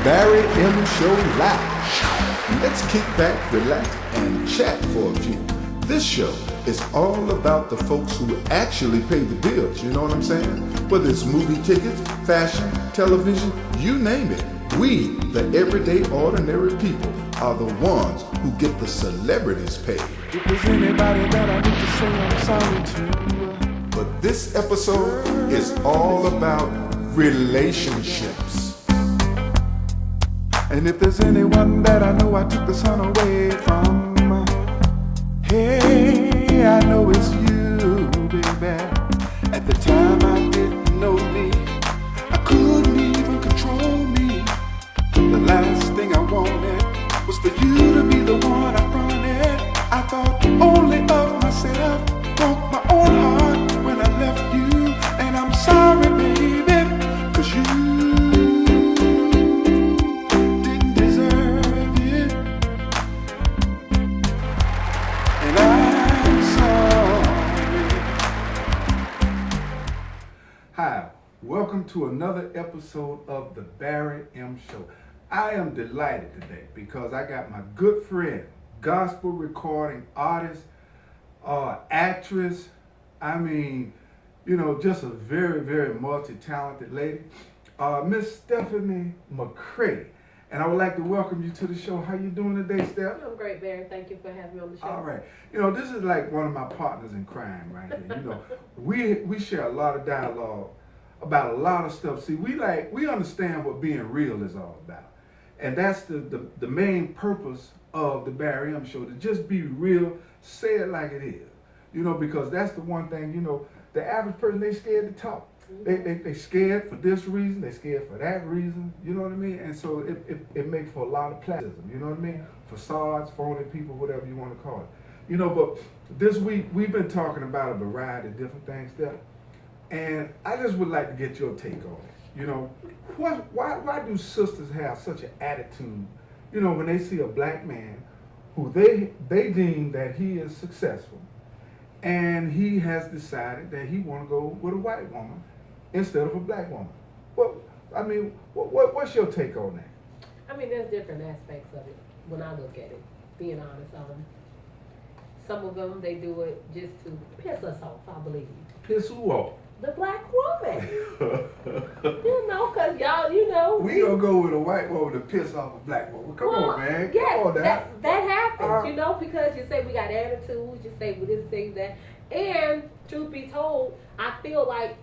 Barry M. Show Live. Let's kick back, relax, and chat for a few. This show is all about the folks who actually pay the bills, you know what I'm saying? Whether it's movie tickets, fashion, television, you name it. We, the everyday ordinary people, are the ones who get the celebrities paid. If there's anybody that I need to say I'm sorry to. But this episode is all about relationships. And if there's anyone that I know I took the sun away from, hey, I know it's you, baby. At the time I didn't know me, I couldn't even control me. The last thing I wanted was for you to be the one I wanted. I thought only of myself, broke my own heart when I left you. And I'm sorry, baby, 'cause you didn't deserve it. And I'm sorry. Hi, welcome to another episode of the Barry M. Show. I am delighted today because I got my good friend, gospel recording artist, actress, just a very, very multi-talented lady, Miss Stephanie McCray. And I would like to welcome you to the show. How you doing today, Steph? I'm great, Barry. Thank you for having me on the show. All right. This is like one of my partners in crime right here. We share a lot of dialogue about a lot of stuff. See, we understand what being real is all about. And that's the main purpose of the Barry M. Show, to just be real, say it like it is. Because that's the one thing, the average person, they scared to talk. They scared for this reason, they scared for that reason, you know what I mean? And so it makes for a lot of plastism, you know what I mean? Facades, phony people, whatever you want to call it. But this week, we've been talking about a variety of different things there. And I just would like to get your take on it. Why do sisters have such an attitude, when they see a black man who they deem that he is successful, and he has decided that he want to go with a white woman instead of a black woman? What's your take on that? There's different aspects of it when I look at it, being honest. Some of them, they do it just to piss us off, I believe. Piss who off? The black woman. Because y'all, We gonna go with a white woman to piss off a black woman. Come on, man. Yes, Come on now. that happens, because you say we got attitudes, you say we this, thing, that. And truth be told, I feel like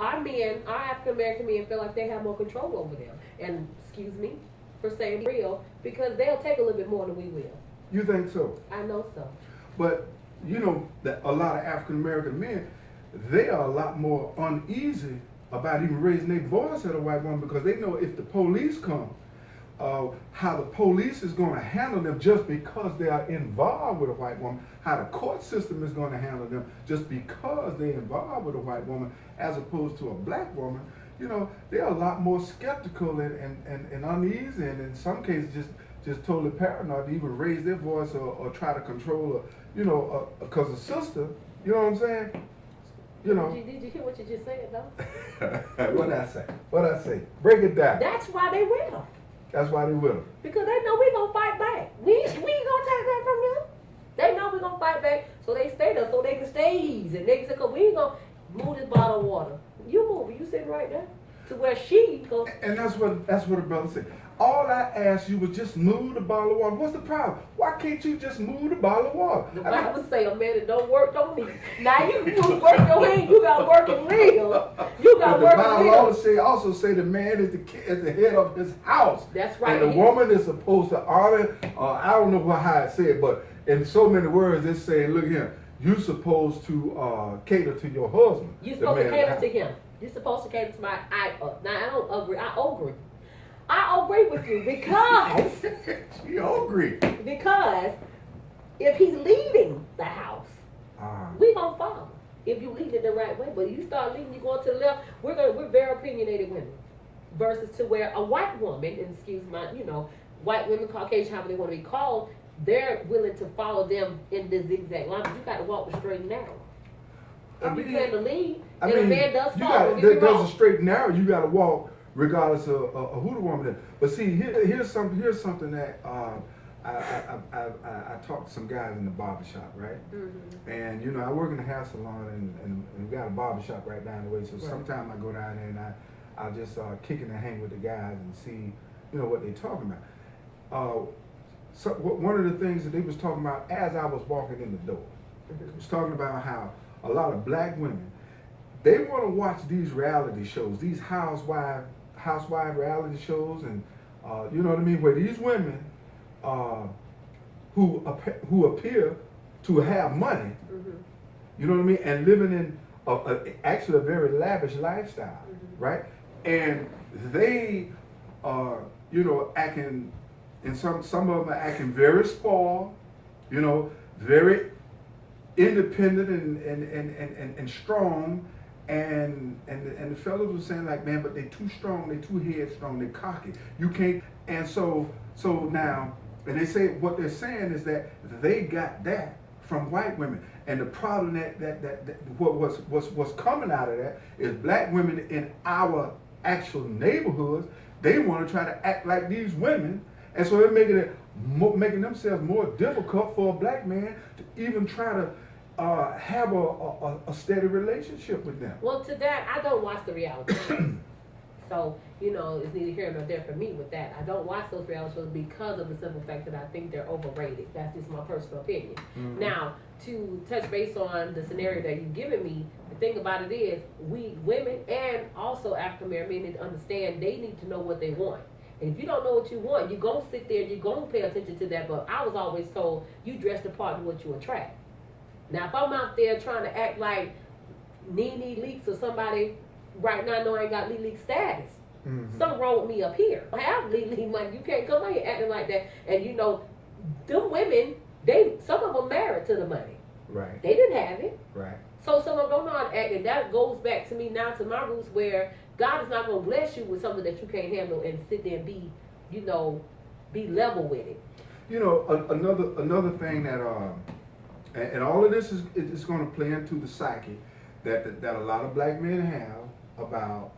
our African American men feel like they have more control over them. And excuse me for saying real, because they'll take a little bit more than we will. You think so? I know so. But that a lot of African American men, they are a lot more uneasy about even raising their voice at a white woman, because they know if the police come, how the police is going to handle them just because they are involved with a white woman, how the court system is going to handle them just because they're involved with a white woman, as opposed to a black woman. They're a lot more skeptical and uneasy, and in some cases just totally paranoid to even raise their voice or try to control because a sister, you know what I'm saying? Did you hear what you just said, though? What I say? Break it down. That's why they will. That's why they will. Because they know we gonna fight back. We ain't gonna take that from them. They know we gonna fight back, so they stay there, so they can stay easy. They can say, "Cause we ain't gonna move this bottle of water. You move it. You sitting right there to where she goes." And that's what the brother said. All I asked you was just move the bottle of water. What's the problem? Why can't you just move the bottle of water? The Bible say a man that don't work don't eat. Now you work your hand, you got working real. You got working real. The Bible also say the man is the head of his house. That's right. And the woman is supposed to honor. I don't know how I say it, but in so many words, it's saying, look here, you're supposed to cater to your husband. You're supposed to cater to him. You're supposed to cater to my. Now I don't agree. I agree with you because you agree. Because if he's leading the house, we gonna follow. If you lead it the right way, but you start leading, you going to the left. We're very opinionated women, versus to where a white woman, and excuse my, white women, Caucasian, however they want to be called, they're willing to follow them in this zigzag line. You got to walk the straight and narrow. If you plan to lead, and a man does follow. There's a straight and narrow. You got to walk regardless of who the woman is. But see, here's something that I talked to some guys in the barbershop, right? Mm-hmm. And you know, I work in a hair salon, and we got a barbershop right down the way. So sometimes I go down there and I'll just kick it and hang with the guys and see, you know, what they're talking about. So one of the things that they was talking about as I was walking in the door, was talking about how a lot of black women, they want to watch these reality shows, these housewife reality shows, and you know what I mean, where these women who appear to have money, you know what I mean, and living in actually a very lavish lifestyle, right? And they are, you know, acting, and some of them are acting very spoiled, you know, very independent and strong, and the fellows were saying like, man, but they too strong, they too headstrong, they cocky. You can't. And so now, and they say what they're saying is that they got that from white women, and the problem that what's coming out of that is black women in our actual neighborhoods, they want to try to act like these women, and so they're making themselves more difficult for a black man to even try to have a steady relationship with them. Well, to that, I don't watch the reality shows. So, you know, it's neither here nor there for me with that. I don't watch those reality shows because of the simple fact that I think they're overrated. That's just my personal opinion. Mm-hmm. Now, to touch base on the scenario that you've given me, the thing about it is, we women and also African American men need to understand they need to know what they want. And if you don't know what you want, you're going to sit there and you're going to pay attention to that. But I was always told, you dress the part of what you attract. Now, if I'm out there trying to act like Nene Leakes or somebody right now, I know I ain't got Lee Leak status. Mm-hmm. Something wrong with me up here. I have Lee Leak money. You can't come out here acting like that. And you know, them women, some of them married to the money. Right. They didn't have it. Right. So some of them don't know how to act. And that goes back to me now to my roots where God is not going to bless you with something that you can't handle and sit there and be, you know, be level with it. You know, another thing that, and all of this is going to play into the psyche that a lot of black men have about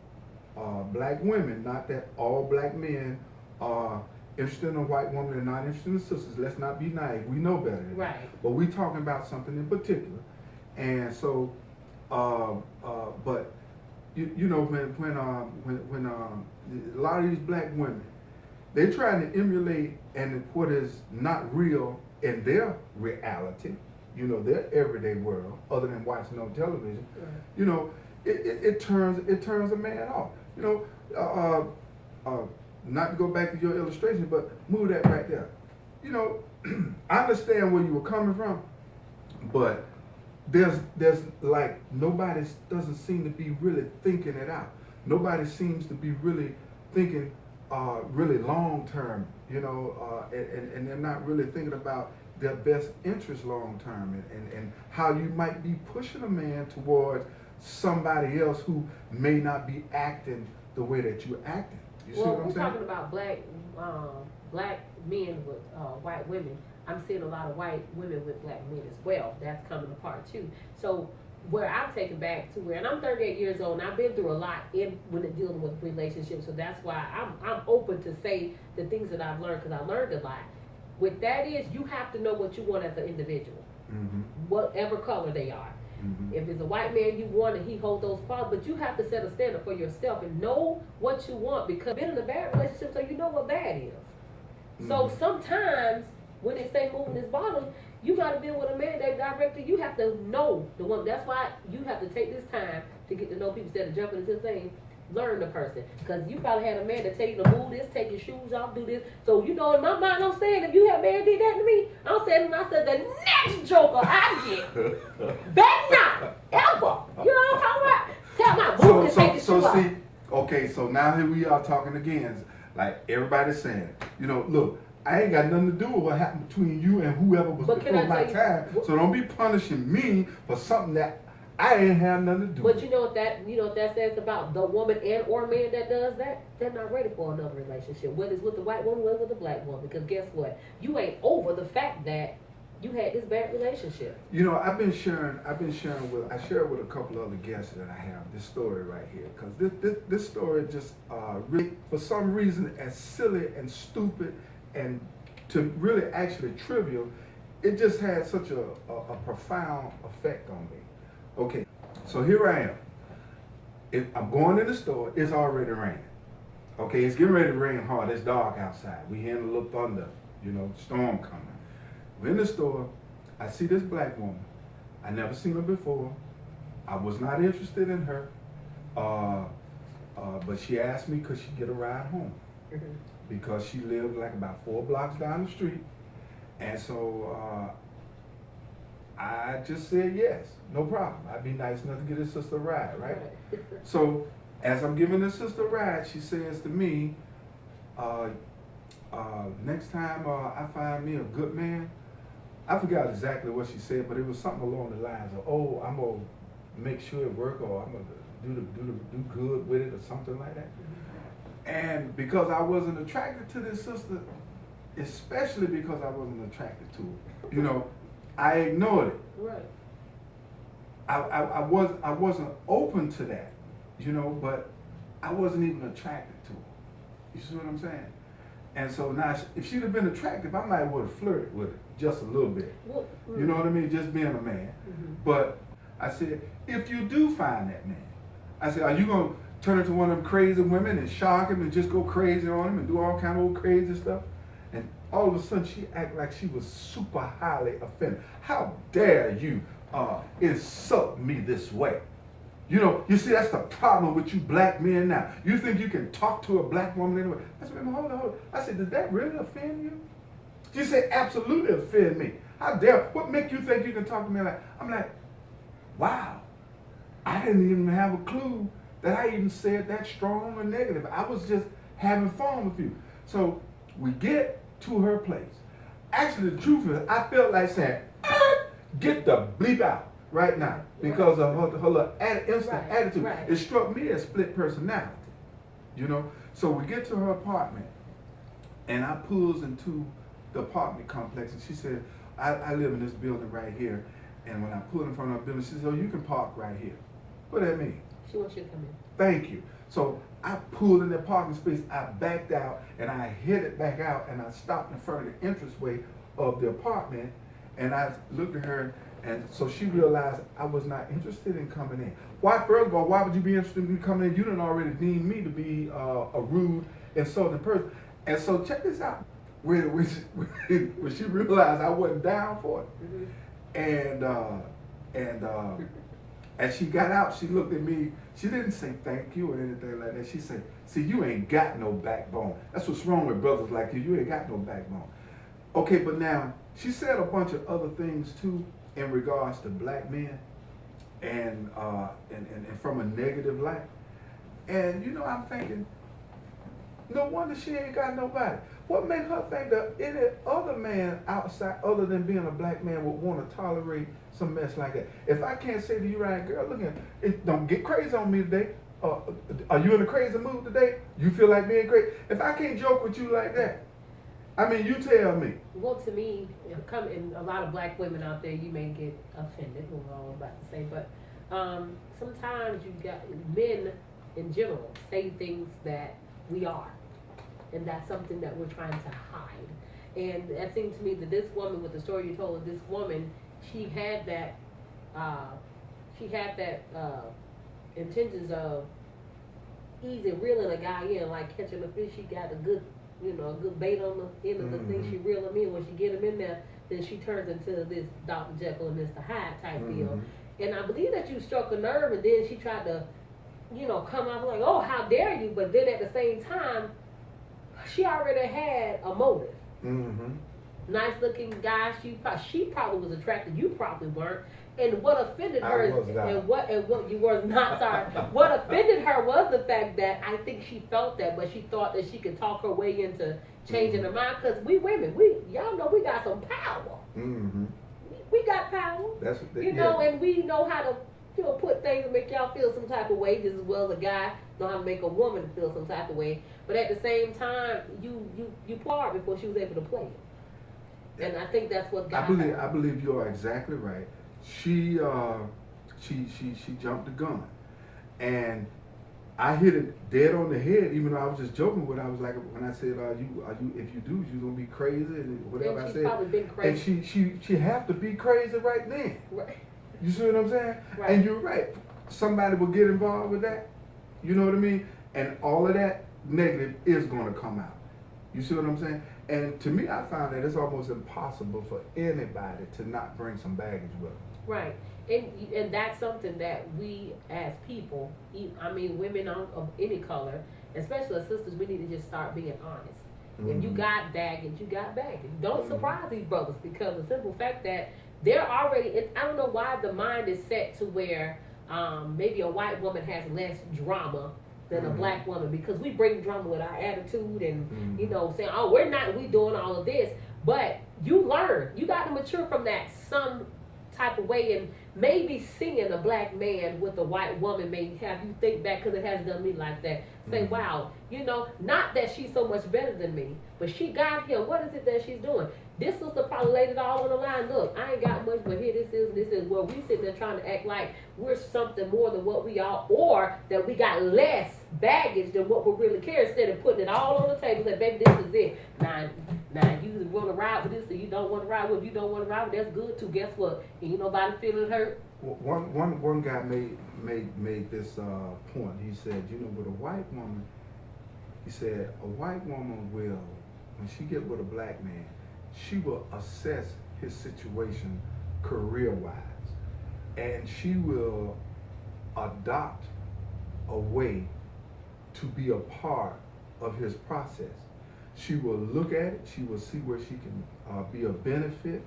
black women. Not that all black men are interested in a white woman and not interested in sisters. Let's not be naive. We know better than that. Right. But we're talking about something in particular. And so, but you know, when a lot of these black women, they're trying to emulate and what is not real in their reality, you know, their everyday world, other than watching on television. Right. You know, it turns a man off. You know, not to go back to your illustration, but move that right there. You know, I understand where you were coming from, but there's like nobody doesn't seem to be really thinking it out. Nobody seems to be really thinking really long term, you know, and they're not really thinking about their best interest long term and how you might be pushing a man towards somebody else who may not be acting the way that you're acting. You see what I'm saying? We're talking about black men with white women. I'm seeing a lot of white women with black men as well. That's coming apart too. So where I'm taken back to where, and I'm 38 years old, and I've been through a lot when it dealing with relationships. So that's why I'm open to say the things that I've learned, because I learned a lot. With that is, you have to know what you want as an individual, whatever color they are. Mm-hmm. If it's a white man you want and he holds those qualities, but you have to set a standard for yourself and know what you want, because you've been in a bad relationship, so you know what bad is. Mm-hmm. So sometimes when they say moving this bottom, you got to deal with a man that directly, you have to know the one. That's why you have to take this time to get to know people instead of jumping into things. Learn the person, because you probably had a man that tell you to move this, take your shoes off, do this. So you know, in my mind, I'm saying if you have a man did that to me, I'm saying I said the next joker I get, better not ever. You know what I'm talking about? Tell my boo to take your shoes off. See, okay, so now here we are talking again, like everybody's saying, you know, look, I ain't got nothing to do with what happened between you and whoever was before my time. So don't be punishing me for something that I ain't have nothing to do. But you know what that says about the woman and or man that does that? They're not ready for another relationship. Whether it's with the white woman, whether it's with the black woman. Because guess what? You ain't over the fact that you had this bad relationship. You know, I share with a couple other guests that I have this story right here, because this story just really, for some reason, as silly and stupid and to really actually trivial, it just had such a profound effect on me. Okay, so here I am. I'm going in the store. It's already raining. Okay, it's getting ready to rain hard. It's dark outside. We hearing a little thunder, storm coming. We're in the store. I see this black woman. I never seen her before. I was not interested in her. But she asked me could she get a ride home. Mm-hmm. Because she lived like about 4 blocks down the street. And so I just said yes, no problem. I'd be nice enough to get his sister a ride, right? So as I'm giving this sister a ride, she says to me, next time I find me a good man, I forgot exactly what she said, but it was something along the lines of, oh, I'm gonna make sure it work, or I'm gonna do good with it, or something like that. And because I wasn't attracted to this sister, especially because I wasn't attracted to her, I ignored it. Right. I wasn't open to that, but I wasn't even attracted to her. You see what I'm saying? And so now, if she'd have been attractive, I might would have flirted with her just a little bit. Well, you know what I mean? Just being a man. Mm-hmm. But I said, if you do find that man, I said, are you going to turn into one of them crazy women and shock him and just go crazy on him and do all kind of old crazy stuff? And all of a sudden, she acted like she was super highly offended. How dare you insult me this way? You see, that's the problem with you black men now. You think you can talk to a black woman anyway. I said, hold on. I said, did that really offend you? She said, absolutely offend me. How dare, what make you think you can talk to me like, I'm like, wow. I didn't even have a clue that I even said that strong or negative. I was just having fun with you. So we get to her place. Actually, the truth is, I felt like saying, get the bleep out right now, because of her little instant attitude. Right. It struck me as split personality, So we get to her apartment, and I pulls into the apartment complex, and she said, I live in this building right here, and when I pulled in front of her building, she said, oh, you can park right here. What does that mean? She wants you to come in. Thank you. So I pulled in the parking space, I backed out, and I headed back out, and I stopped in front of the entranceway of the apartment, and I looked at her, and so she realized I was not interested in coming in. Why, first of all, why would you be interested in coming in? You didn't already deem me to be a rude, insulting person. And so check this out. When she realized I wasn't down for it, mm-hmm. And she got out, she looked at me, she didn't say thank you or anything like that. She said, see, you ain't got no backbone. That's what's wrong with brothers like you ain't got no backbone. Okay, but now, she said a bunch of other things too in regards to black men and from a negative light. And I'm thinking, no wonder she ain't got nobody. What made her think that any other man outside other than being a black man would want to tolerate some mess like that? If I can't say to you, right, girl, look at it, don't get crazy on me today. Are you in a crazy mood today? You feel like being crazy? If I can't joke with you like that, I mean, you tell me. Well, to me, and a lot of black women out there, you may get offended, what I'm about to say, but sometimes you got men in general say things that we are, and that's something that we're trying to hide. And it seemed to me that this woman, with the story you told, this woman, she had that intentions of easy reeling a guy in, like catching a fish. She got a good bait on the end of the thing. She reel him in. When she get him in there, then she turns into this Dr. Jekyll and Mr. Hyde type deal. And I believe that you struck a nerve, and then she tried to, come out like, oh, how dare you? But then at the same time, she already had a motive. Mm-hmm. Nice looking guy. She probably was attracted. You probably weren't. And what offended her, and what you were not, sorry. What offended her was the fact that I think she felt that, but she thought that she could talk her way into changing her mind. Because we women, y'all know we got some power. Mm-hmm. We got power. That's what and we know how to put things and make y'all feel some type of way, just as well as a guy know how to make a woman feel some type of way. But at the same time, you part before she was able to play it. And I think that's what got I believe you are exactly right. She jumped the gun, and I hit it dead on the head. Even though I was just joking with her, I was like, when I said, "Are you? If you do, you gonna be crazy?" And whatever and I said. Probably been crazy. And she have to be crazy right then. Right. You see what I'm saying? Right. And you're right. Somebody will get involved with that. You know what I mean? And all of that negative is going to come out. You see what I'm saying? And to me, I found that it's almost impossible for anybody to not bring some baggage with them. Right. And that's something that we as people, I mean, women of any color, especially as sisters, we need to just start being honest. If you got baggage, you got baggage. Don't surprise these brothers, because the simple fact that they're already, I don't know why the mind is set to where maybe a white woman has less drama than a black woman, because we bring drama with our attitude and, you know, saying, oh, we doing all of this. But you learn. You got to mature from that some type of way, and maybe seeing a black man with a white woman may have you think back, because it has done me like that. Say, wow, you know, not that she's so much better than me, but she got here. What is it that she's doing? This sister probably laid it all on the line. Look, I ain't got much, but here this is where we sit there trying to act like we're something more than what we are, or that we got less baggage than what we really care, instead of putting it all on the table and say, baby, this is it. Now you want to ride with this, or you don't want to ride with it. If you don't want to ride with it, that's good too. Guess what? Ain't nobody feeling hurt. One guy made this point. He said, you know, with a white woman, he said, a white woman will, when she get with a black man, she will assess his situation career-wise, and she will adopt a way to be a part of his process. She will look at it, she will see where she can be a benefit,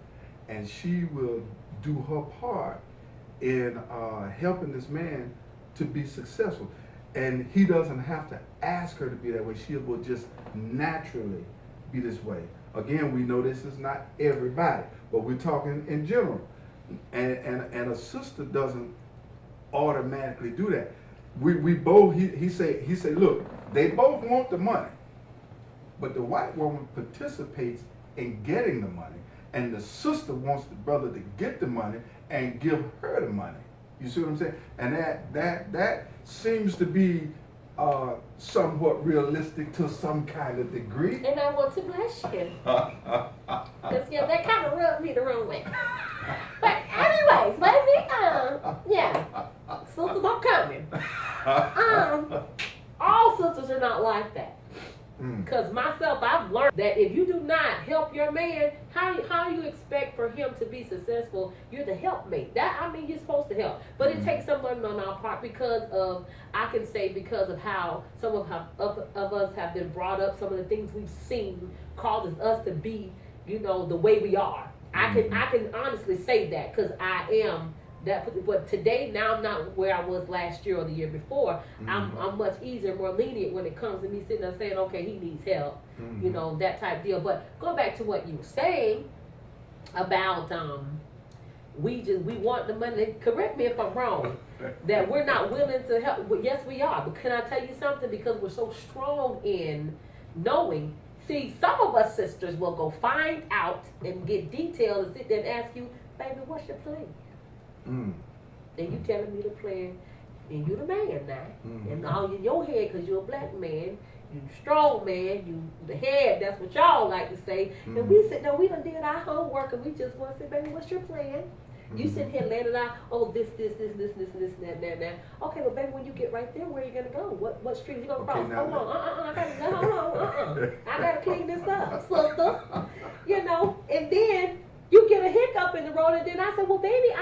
and she will do her part in helping this man to be successful. And he doesn't have to ask her to be that way. She will just naturally be this way. Again, we know this is not everybody, but we're talking in general. And a sister doesn't automatically do that. We both, he say, look, they both want the money, but the white woman participates in getting the money, and the sister wants the brother to get the money and give her the money. You see what I'm saying? And that seems to be somewhat realistic to some kind of degree. And I want to bless you. Because, yeah, that kind of rubbed me the wrong way. But anyways, yeah, sisters, I'm coming. All sisters are not like that. Because myself, I've learned that if you do not help your man, how you expect for him to be successful? You're the helpmate. You're supposed to help. But it takes someone on our part, because of how some of us have been brought up, some of the things we've seen causes us to be, you know, the way we are. I can honestly say that, because I am that. But today, now I'm not where I was last year or the year before. I'm much easier, more lenient when it comes to me sitting there saying, okay, he needs help, you know, that type deal. But go back to what you were saying about we want the money. Correct me if I'm wrong. That we're not willing to help. Well, yes, we are. But can I tell you something? Because we're so strong in knowing. See, some of us sisters will go find out and get details and sit there and ask you, baby, what's your plan? And you telling me the plan, and you the man now, and all in your head, because you're a black man, you strong man, you the head, that's what y'all like to say. And we sit there, we done did our homework, and we just want to say, baby, what's your plan? You sitting here laying it out, oh, this, that. Okay, well, baby, when you get right there, where are you going to go? What street are you going to cross? Hold on, I got to clean this up, sister. You know, and then you get a hiccup in the road, and then I say, well, baby,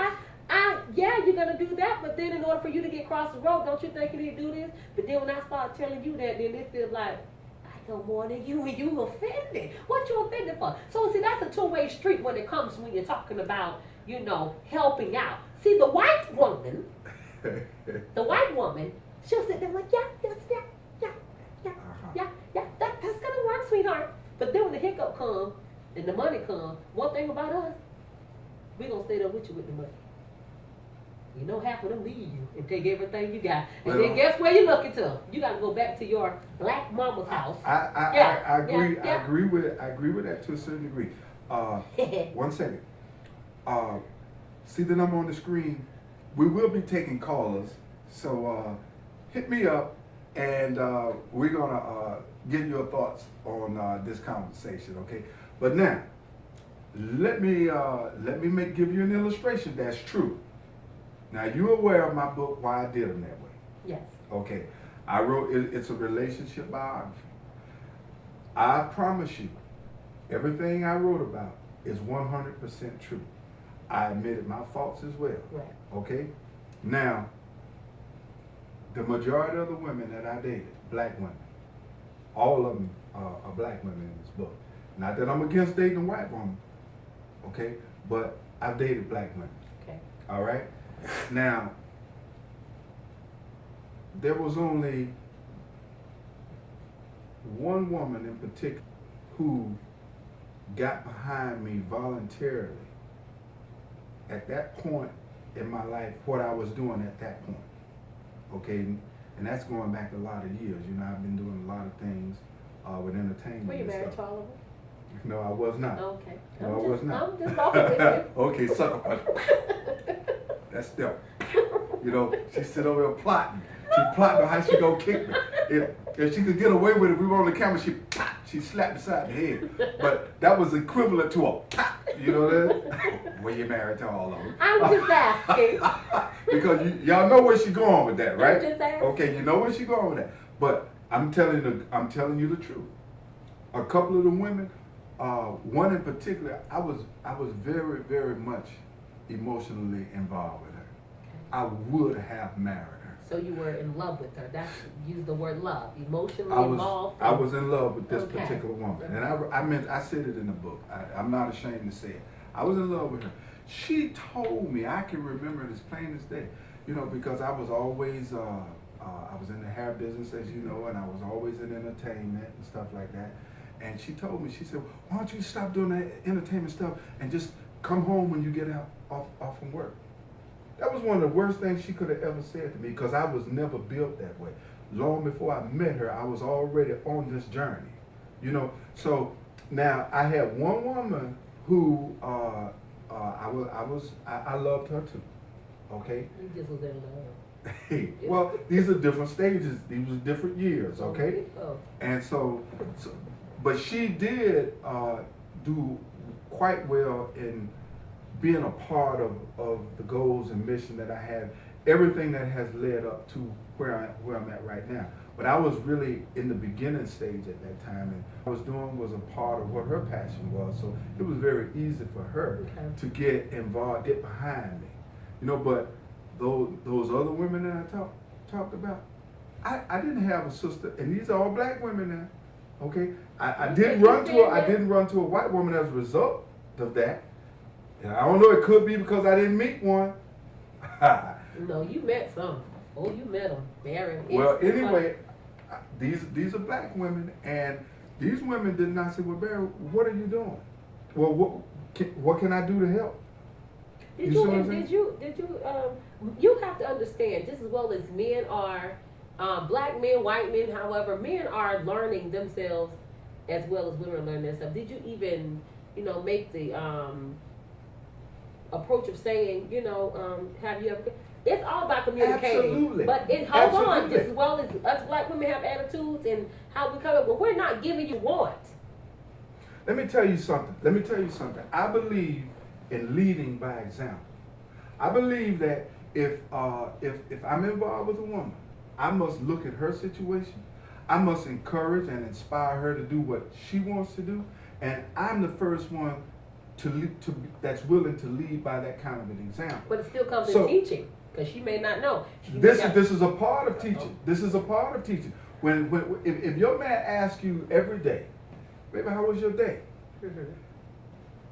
yeah, you're going to do that, but then in order for you to get across the road, don't you think you need to do this? But then when I start telling you that, then it feels like, I know more than you, and you offended. What you offended for? So, see, that's a two-way street when it comes when you're talking about, you know, helping out. See, the white woman, she'll sit there like, yeah, that's going to work, sweetheart. But then when the hiccup comes and the money comes, one thing about us, we're going to stay there with you with the money. You know, half of them leave you and take everything you got. And then guess where you're looking to? You got to go back to your black mama's house. I agree. I agree with that to a certain degree. One second. See the number on the screen? We will be taking callers, so hit me up, and we're gonna get your thoughts on this conversation, okay? But now, let me give you an illustration that's true. Now, you're aware of my book, Why I Did Them That Way. Yes. Okay. I wrote it's a relationship biography. I promise you, everything I wrote about is 100% true. I admitted my faults as well. Right. Okay? Now, the majority of the women that I dated, black women, all of them are black women in this book. Not that I'm against dating a white woman, okay? But I've dated black women. Okay. All right? Now, there was only one woman in particular who got behind me voluntarily at that point in my life, what I was doing at that point. Okay, and that's going back a lot of years. You know, I've been doing a lot of things with entertainment. Were you and married stuff. to all of them? No, I was not. Okay. No, I was not. I'm just walking with you. Okay, sucker punch. That's still. You know, she sit over there plotting. She plotting how she gonna kick me. If she could get away with it, we were on the camera, she slapped beside the head. But that was equivalent to a pop. You know that? Were you married to all of them? I'm just asking. Because y'all know where she going with that, right? I'm just asking. Okay, you know where she going with that. But I'm telling you the truth. A couple of the women, one in particular, I was very, very much emotionally involved with her. I would have married her. So you were in love with her. That's, use the word love. Emotionally involved. I was in love with this Okay. particular woman. And I said it in the book. I'm not ashamed to say it. I was in love with her. She told me, I can remember it as plain as day, you know, because I was always, I was in the hair business, as you know, and I was always in entertainment and stuff like that. And she told me, she said, why don't you stop doing that entertainment stuff and just come home when you get off from work? That was one of the worst things she could have ever said to me, because I was never built that way. Long before I met her, I was already on this journey, you know. So now I had one woman who I loved her too. Okay. You just was in love. Hey, well, these are different stages. These were different years. Okay. Oh. And so but she did do quite well in being a part of the goals and mission that I had, everything that has led up to where I'm at right now. But I was really in the beginning stage at that time, and what I was doing was a part of what her passion was. So it was very easy for her to get involved, get behind me, you know. But those other women that I talked about, I didn't have a sister, and these are all black women now. Okay, I didn't run to a white woman as a result of that. And I don't know, it could be because I didn't meet one. No, you met some. Oh, you met them. Barry. Well, anyway, these are black women, and these women did not say, well, Barry, what are you doing? Well, what can I do to help? Did you have to understand, just as well as men are, black men, white men, however, men are learning themselves as well as women are learning themselves. Did you even, make the approach of saying, have you ever? It's all about communicating. Absolutely. But hold on, just as well as us black women have attitudes and how we come up, but we're not giving you want. Let me tell you something. I believe in leading by example. I believe that if I'm involved with a woman, I must look at her situation. I must encourage and inspire her to do what she wants to do, and I'm the first one that's willing to lead by that kind of an example. But it still comes in teaching, because she may not know. This is a part of teaching. This is a part of teaching. If your man asks you every day, baby, how was your day? Mm-hmm.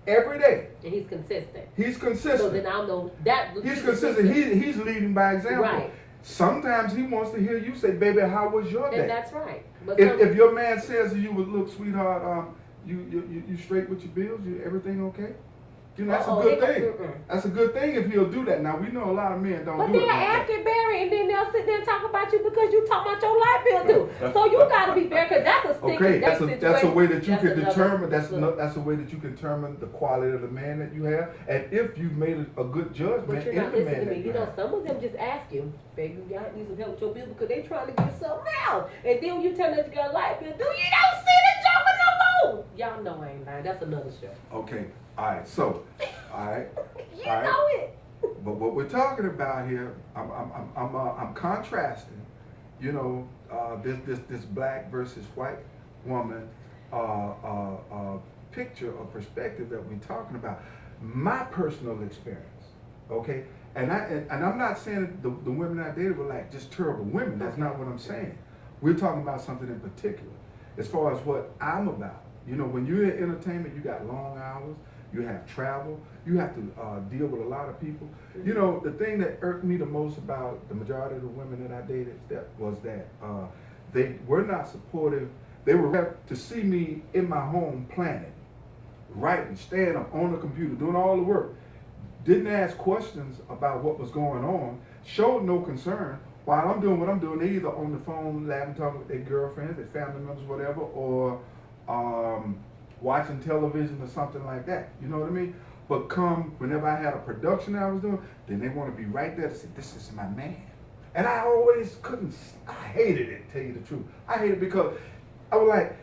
Every day. And he's consistent. He's consistent. So then I'll know that. He's consistent. He's leading by example. Right. Sometimes he wants to hear you say, baby, how was your day? And that's right. But if your man says to you, look, sweetheart, you straight with your bills? Everything okay? That's a good thing. That's a good thing if he'll do that. Now, we know a lot of men don't do it. But they'll ask it, Barry, and then they'll sit there and talk about you because you talk about your light bill too. So you got to be fair, because that's a Okay, that's a way that you that's can another- determine. That's look. that's a way that you can determine the quality of the man that you have, and if you've made a good judgment But you're in not the listening man to me. that You know, have. some of them just ask you, baby, y'all need some help with your bill because they trying to get something out. And then when you tell them that you got a light bill, do you don't see the joker no more? Y'all know I ain't lying. That's another show. Okay, all right. So, all right. You all right. know it. But what we're talking about here, I'm contrasting, you know, this black versus white woman picture or perspective that we're talking about. My personal experience, okay, and I'm not saying that the women I dated were like just terrible women. That's not what I'm saying. We're talking about something in particular, as far as what I'm about. You know, when you're in entertainment, you got long hours. You have travel. You have to deal with a lot of people. You know, the thing that irked me the most about the majority of the women that I dated was that they were not supportive. They were happy to see me in my home planning, writing, staying up on the computer, doing all the work. Didn't ask questions about what was going on. Showed no concern. While I'm doing what I'm doing, they either on the phone laughing, talking with their girlfriends, their family members, whatever, or watching television or something like that. You know what I mean? But come whenever I had a production I was doing, then they want to be right there to say, this is my man. And I always couldn't, I hated it, tell you the truth. I hated it because I was like,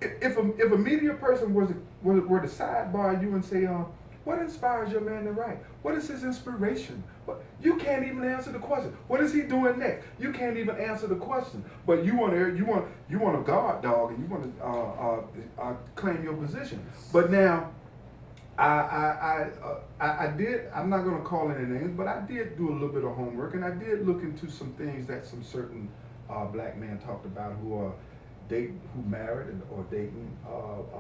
if a media person were to sidebar you and say, what inspires your man to write? What is his inspiration? You can't even answer the question. What is he doing next? You can't even answer the question. But you want a guard dog, and you want to claim your position. But now, I did. I'm not going to call any names, but I did do a little bit of homework, and I did look into some things that some certain black men talked about who married or dating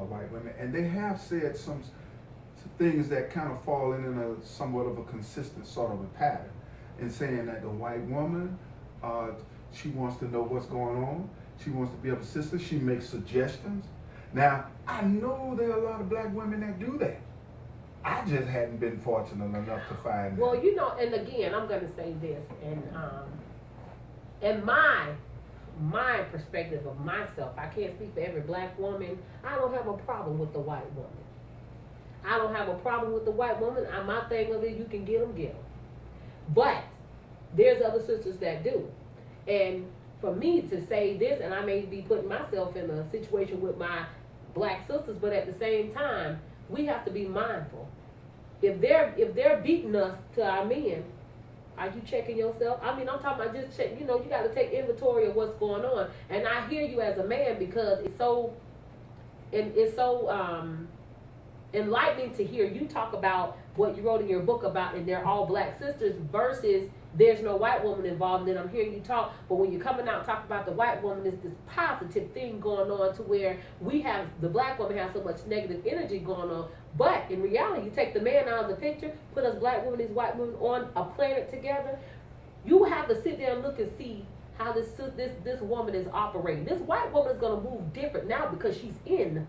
white women, and they have said some things that kind of fall in a somewhat of a consistent sort of a pattern, in saying that the white woman, she wants to know what's going on. She wants to be of assistance. She makes suggestions. Now, I know there are a lot of black women that do that. I just hadn't been fortunate enough to find. Well, you know, and again, I'm going to say this, and my perspective of myself, I can't speak for every black woman. I don't have a problem with the white woman. I don't have a problem with the white woman. My thing of it, you can get them. But there's other sisters that do. And for me to say this, and I may be putting myself in a situation with my black sisters, but at the same time, we have to be mindful. If they're beating us to our men, are you checking yourself? I mean, I'm talking about just check. You know, you got to take inventory of what's going on. And I hear you as a man because it's so enlightening to hear you talk about what you wrote in your book about, and they're all black sisters versus there's no white woman involved. And then I'm hearing you talk, but when you're coming out and talking about the white woman, it's this positive thing going on to where the black woman has so much negative energy going on. But in reality, you take the man out of the picture, put us black women, these white women on a planet together, you have to sit there and look and see how this woman is operating. This white woman is going to move different now because she's in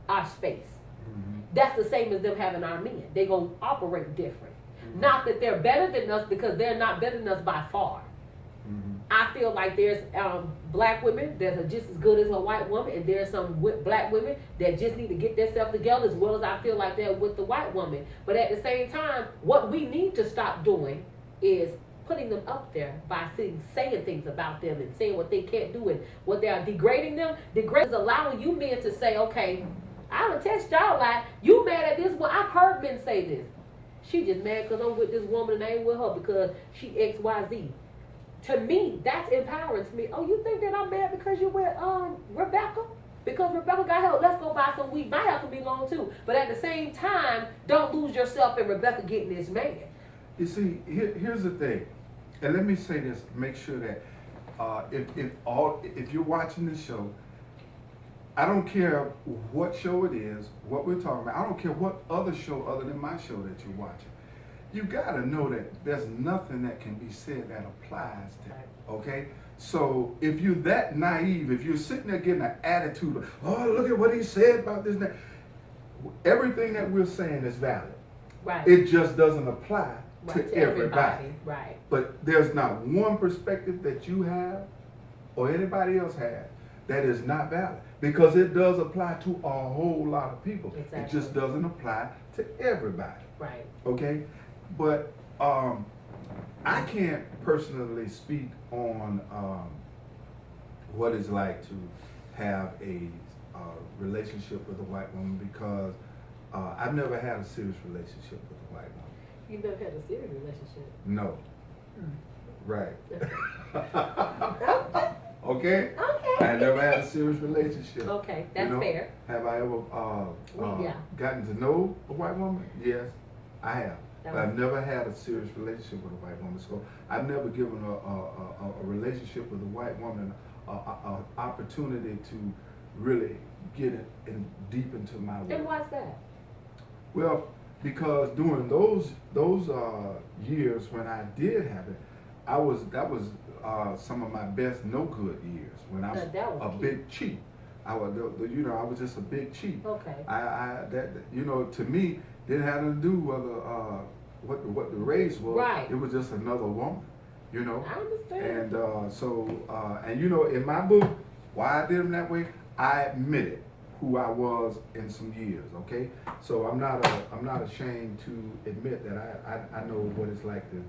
our space. Mm-hmm. That's the same as them having our men. They're going to operate different. Mm-hmm. Not that they're better than us, because they're not better than us by far. Mm-hmm. I feel like there's black women that are just as good as a white woman, and there's some black women that just need to get themselves together, as well as I feel like that with the white woman. But at the same time, what we need to stop doing is putting them up there by saying things about them and saying what they can't do and what they are degrading them. Degrading is allowing you men to say, okay, I done test y'all like, you mad at this one? I've heard men say this. She just mad because I'm with this woman and I ain't with her because she XYZ. To me, that's empowering to me. Oh, you think that I'm mad because you with Rebecca? Because Rebecca got help, let's go buy some weed. My hair can be long too. But at the same time, don't lose yourself in Rebecca getting this man. You see, here's the thing. And let me say this, make sure that if you're watching this show, I don't care what show it is, what we're talking about. I don't care what other show other than my show that you're watching. You gotta know that there's nothing that can be said that applies to it, okay? So if you're that naive, if you're sitting there getting an attitude of, oh, look at what he said about this and that, everything that we're saying is valid. Right. It just doesn't apply to everybody. Right. But there's not one perspective that you have or anybody else has that is not valid, because it does apply to a whole lot of people. Exactly. It just doesn't apply to everybody. Right. Okay, but I can't personally speak on what it's like to have a relationship with a white woman, because I've never had a serious relationship with a white woman. You've never had a serious relationship? No. Right. Okay. Okay? I never had a serious relationship. Okay, that's fair. Have I ever gotten to know a white woman? Yes, I have. But I've never had a serious relationship with a white woman. So I've never given a relationship with a white woman an opportunity to really get in deep into my work. And why's that? Well, because during those years when I did have it, that was some of my best no good years, when I was a big cheat. I was just a big cheat. Okay. To me, didn't have to do with what the race was. Right. It was just another woman. I understand. And in my book, why I did them that way, I admitted who I was in some years. Okay, so I'm not ashamed to admit that I know what it's like to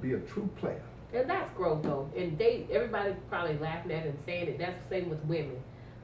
be a true player. And that's growth, though. And everybody probably laughing at it and saying it. That's the same with women.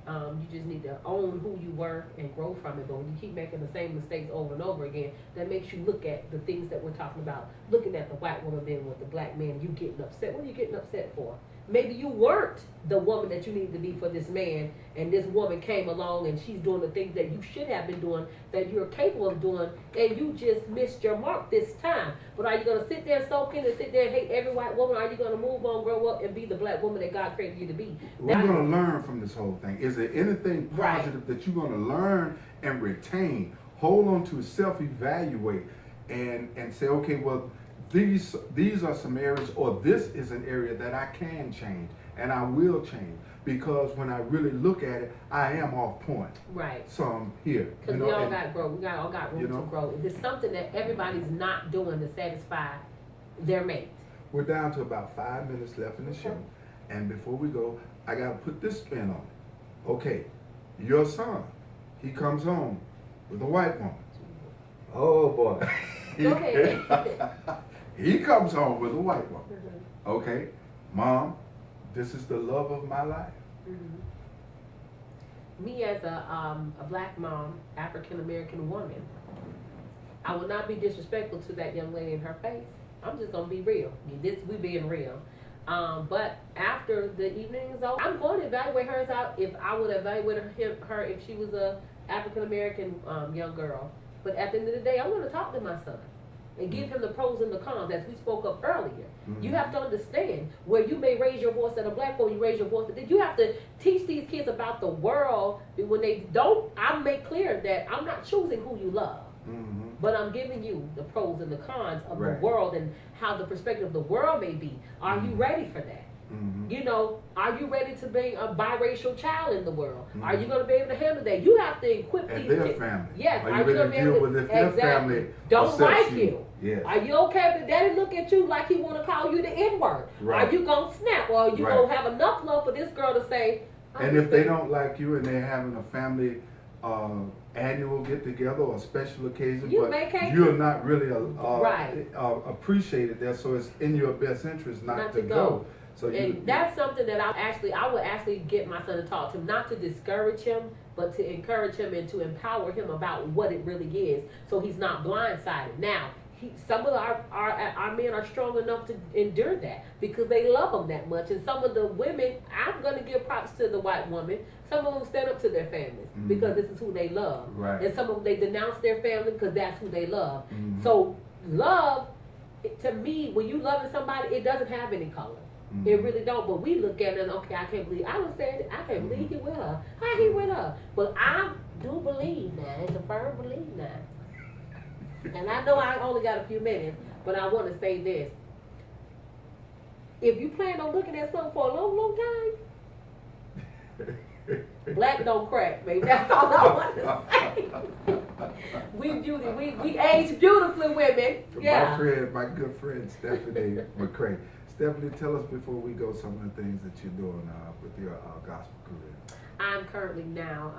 You just need to own who you were and grow from it. But when you keep making the same mistakes over and over again, that makes you look at the things that we're talking about. Looking at the white woman being with the black man, you getting upset. What are you getting upset for? Maybe you weren't the woman that you needed to be for this man, and this woman came along and she's doing the things that you should have been doing, that you're capable of doing, and you just missed your mark this time. But are you going to sit there and soak in and sit there and hate every white woman? Or are you going to move on, grow up, and be the black woman that God created you to be? We're going to learn from this whole thing. Is there anything positive that you're going to learn and retain? Hold on to, self-evaluate, and say, okay, well, these are some areas, or this is an area that I can change, and I will change, because when I really look at it, I am off point. Right. Some here. Because we all got to grow. We all got room to grow. There's something that everybody's not doing to satisfy their mate. We're down to about 5 minutes left in the show, and before we go, I got to put this spin on it. Okay, your son, he comes home with a white woman. Oh boy. Go ahead. He comes home with a white woman. Okay, Mom, this is the love of my life. Me as a black mom, African American woman, I would not be disrespectful to that young lady in her face. I'm just gonna be real. We being real. But after the evening is over, I'm going to evaluate her if I would evaluate her if she was a African American young girl. But at the end of the day, I'm going to talk to my son and give him the pros and the cons, as we spoke of earlier. You have to understand where you may raise your voice at a black boy, you raise your voice. You have to teach these kids about the world. When they don't, I make clear that I'm not choosing who you love. But I'm giving you the pros and the cons of the world and how the perspective of the world may be. Are you ready for that? Are you ready to bring a biracial child in the world? Are you going to be able to handle that? You have to equip these kids. Family. Yes. Are you going to deal with if their family don't like you? Yes. Are you okay if the daddy look at you like he want to call you the N-word? Right. Are you going to snap? Or are you going to have enough love for this girl to say, and if they don't like you and they're having a family annual get-together or special occasion, but you're not really appreciated there, so it's in your best interest not to go. So that's something that I would actually get my son to talk to him, not to discourage him, but to encourage him and to empower him about what it really is, so he's not blindsided. Now, some of our men are strong enough to endure that because they love them that much, and some of the women, I'm going to give props to the white woman. Some of them stand up to their families because this is who they love, and some of them they denounce their family because that's who they love. So love, to me, when you loving somebody, it doesn't have any color. It really don't. But we look at it and okay, I can't believe I don't say it. I can't believe he with her. How he with her? But I do believe now. It's a firm belief now. And I know I only got a few minutes, but I want to say this. If you plan on looking at something for a long, long time, black don't crack, baby. That's all I want to say. We age beautifully, women. My good friend Stephanie McCray. Stephanie, tell us before we go some of the things that you're doing with your gospel career. I'm currently now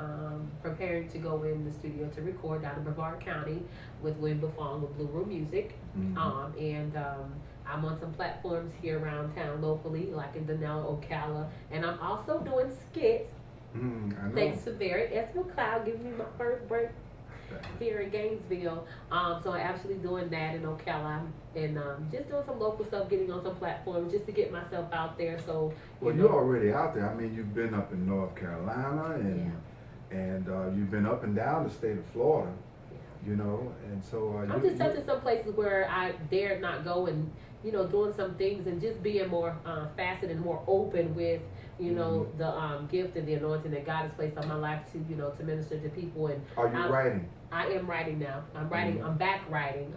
preparing to go in the studio to record down in Brevard County with Win Buffon with Blue Room Music. And I'm on some platforms here around town locally, like in Denell, Ocala. And I'm also doing skits. Thanks to Barry S. McCleod giving me my first break here in Gainesville. So I'm actually doing that in Ocala and just doing some local stuff, getting on some platforms just to get myself out there. So you're already out there. I mean, you've been up in North Carolina and you've been up and down the state of Florida. You know, and so I'm just touching some places where I dared not go, and you know, doing some things and just being more faceted and more open with, you know, the gift and the anointing that God has placed on my life to, you know, to minister to people. And are you writing? I am writing now. I'm writing. I'm back writing.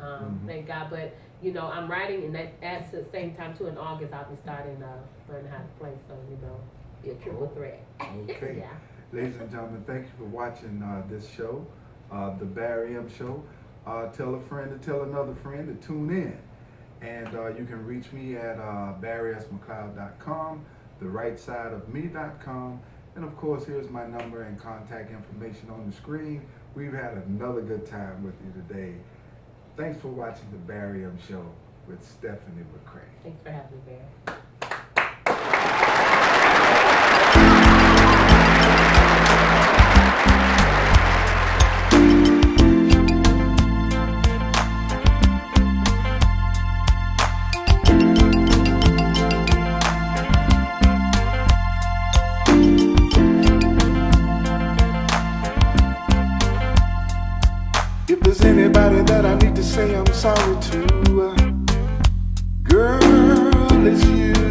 Thank God. But you know, I'm writing, and that at the same time too. In August, I'll be starting learning how to play. So you know, be a triple threat. Okay. Yeah. Ladies and gentlemen, thank you for watching this show, the Barry M Show. Tell a friend to tell another friend to tune in. And you can reach me at barrysmcleod.com, therightsideofme.com, and of course, here's my number and contact information on the screen. We've had another good time with you today. Thanks for watching the Barry M Show with Stephanie McCray. Thanks for having me, Barry. If there's anybody that I need to say I'm sorry to, girl, it's you.